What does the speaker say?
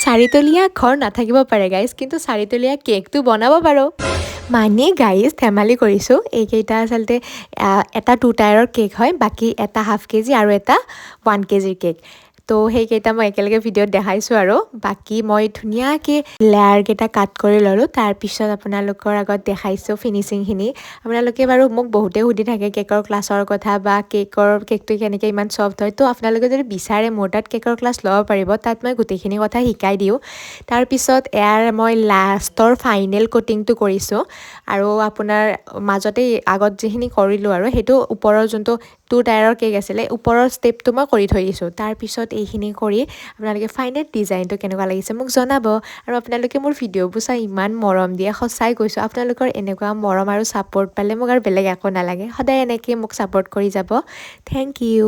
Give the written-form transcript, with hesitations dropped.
চাৰিতলীয়া ঘৰ নাথাকিব পাৰে গাইজ, কিন্তু চাৰিতলীয়া কেকটো বনাব পাৰোঁ। মানে গাইজ ধেমালি কৰিছোঁ, এইকেইটা আচলতে এটা 2 টায়াৰৰ কেক হয়, বাকী এটা ½ কেজি আৰু এটা 1 কেজিৰ কেক। তো সেইকেইটা মই একেলগে ভিডিঅ'ত দেখাইছোঁ আৰু বাকী মই ধুনীয়াকৈ লেয়াৰকেইটা কাট কৰি ল'লোঁ। তাৰপিছত আপোনালোকৰ আগত দেখাইছোঁ ফিনিচিংখিনি। আপোনালোকে বাৰু মোক বহুতেই সুধি থাকে কেকৰ ক্লাছৰ কথা বা কেকটো কেনেকৈ ইমান ছফ্ট হয়। তো আপোনালোকে যদি বিচাৰে মোৰ তাত কেকৰ ক্লাছ ল'ব পাৰিব, তাত মই গোটেইখিনি কথা শিকাই দিওঁ। তাৰপিছত ইয়াৰ মই লাষ্টৰ ফাইনেল কোটিংটো কৰিছোঁ আৰু আপোনাৰ মাজতে আগত যিখিনি কৰিলোঁ আৰু সেইটো ওপৰৰ যোনটো 2 টায়াৰৰ কেক আছিলে, ওপৰৰ ষ্টেপটো মই কৰি থৈ দিছোঁ। তাৰপিছত এইখিনি কৰি আপোনালোকে ফাইনেল ডিজাইনটো কেনেকুৱা লাগিছে মোক জনাব। আৰু আপোনালোকে মোৰ ভিডিঅ'বোৰ চাই ইমান মৰম দিয়ে, সঁচাই কৈছোঁ, আপোনালোকৰ এনেকুৱা মৰম আৰু ছাপোৰ্ট পালে মোক আৰু বেলেগ একো নালাগে। সদায় এনেকৈ মোক ছাপোৰ্ট কৰি যাব। Thank U.